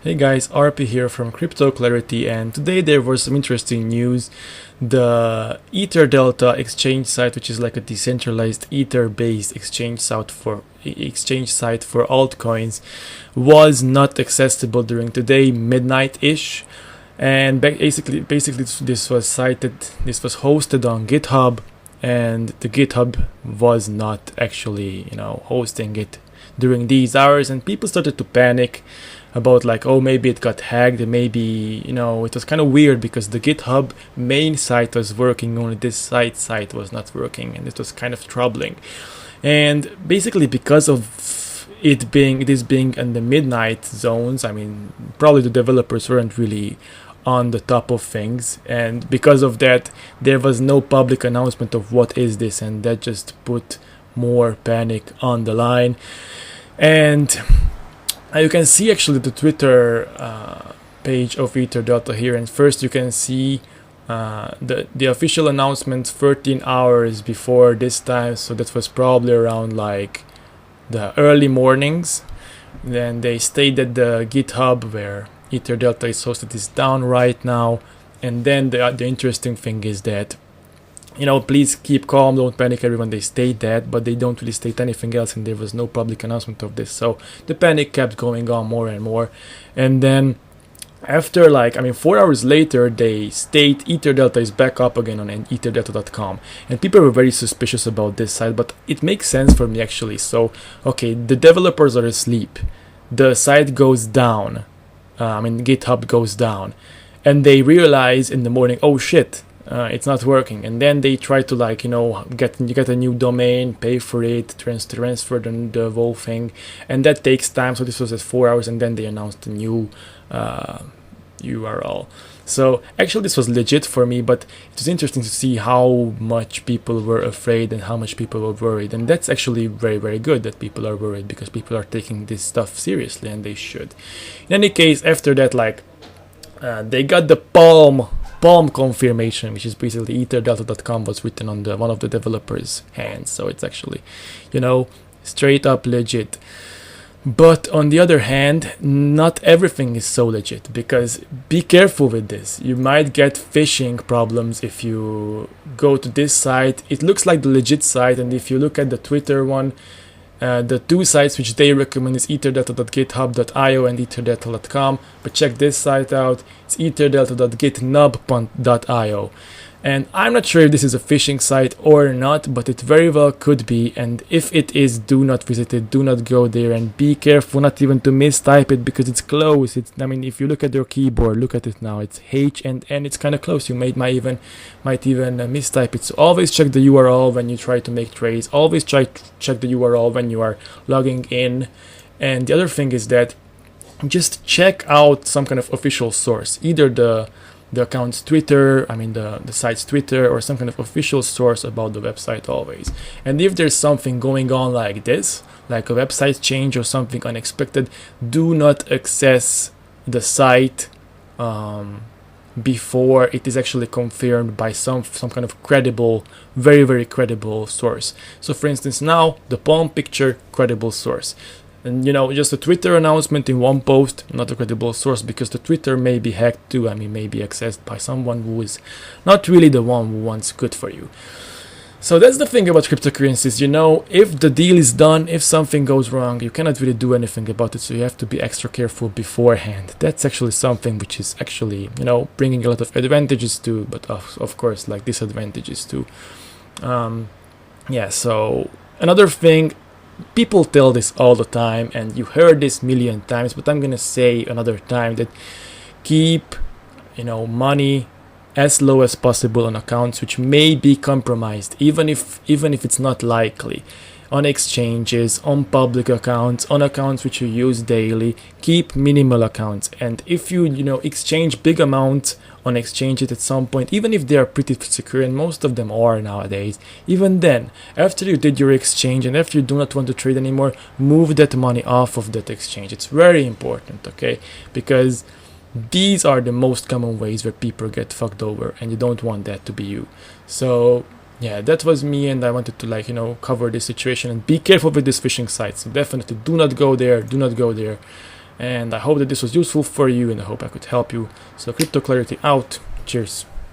Hey guys, RP here from Crypto Clarity, and today there was some interesting news. The EtherDelta exchange site, which is like a decentralized Ether-based exchange site for altcoins, was not accessible during today midnight-ish. And basically, this was hosted on GitHub, and the GitHub was not actually, hosting it during these hours, and people started to panic about like, oh, maybe it got hacked, maybe, it was kind of weird because the GitHub main site was working, only this site was not working, and it was kind of troubling. And basically because of this being in the midnight zones, I mean, probably the developers weren't really on the top of things, and because of that there was no public announcement of what is this, and that just put more panic on the line. And you can see actually the Twitter page of EtherDelta here, and first you can see the official announcement 13 hours before this time, so that was probably around like the early mornings. Then they state that the GitHub where EtherDelta is hosted is down right now, and then the interesting thing is that, please keep calm, don't panic, everyone. They state that, but they don't really state anything else, and there was no public announcement of this. So the panic kept going on more and more. And then after 4 hours later, they state EtherDelta is back up again on EtherDelta.com. And people were very suspicious about this site, but it makes sense for me actually. So, okay, the developers are asleep. The site goes down. GitHub goes down. And they realize in the morning, oh shit, it's not working, and then they try to get a new domain, pay for it, transfer the whole thing, and that takes time. So this was at 4 hours, and then they announced a new URL. So actually this was legit for me, but it was interesting to see how much people were afraid and how much people were worried, and that's actually very, very good that people are worried, because people are taking this stuff seriously, and they should. In any case, after that, they got the palm confirmation, which is basically EtherDelta.com was written on one of the developers' hands, so it's actually, straight up legit. But on the other hand, not everything is so legit, because be careful with this. You might get phishing problems if you go to this site. It looks like the legit site, and if you look at the Twitter one, the two sites which they recommend is etherdelta.github.io and etherdelta.com, but check this site out. It's etherdelta.gitnub.io, and I'm not sure if this is a phishing site or not, but it very well could be, and if it is, do not visit it, do not go there, and be careful not even to mistype it, because it's close. If you look at your keyboard, look at it now, it's H and N, it's kind of close. You might even mistype it. So always check the URL when you try to make trades. Always check the URL when you are logging in. And the other thing is that just check out some kind of official source, either the account's Twitter, the site's Twitter, or some kind of official source about the website always. And if there's something going on like this, like a website change or something unexpected, do not access the site before it is actually confirmed by some kind of credible, very, very credible source. So for instance, now the palm picture, credible source. And just a Twitter announcement in one post, not a credible source, because the Twitter may be hacked too. May be accessed by someone who is not really the one who wants good for you. So that's the thing about cryptocurrencies. If the deal is done, if something goes wrong, you cannot really do anything about it. So you have to be extra careful beforehand. That's actually something which is actually, bringing a lot of advantages too, but of course, disadvantages too. So another thing, people tell this all the time, and you heard this million times, but I'm gonna say another time that keep, money as low as possible on accounts which may be compromised, even if it's not likely. On exchanges, on public accounts, on accounts which you use daily, keep minimal accounts. And if you exchange big amounts on exchanges at some point, even if they are pretty secure, and most of them are nowadays, even then, after you did your exchange and after you do not want to trade anymore, move that money off of that exchange. It's very important, okay? Because these are the most common ways where people get fucked over, and you don't want that to be you. So yeah, that was me, and I wanted to cover this situation, and be careful with this phishing site. So definitely do not go there, And I hope that this was useful for you, and I hope I could help you. So Crypto Clarity out. Cheers.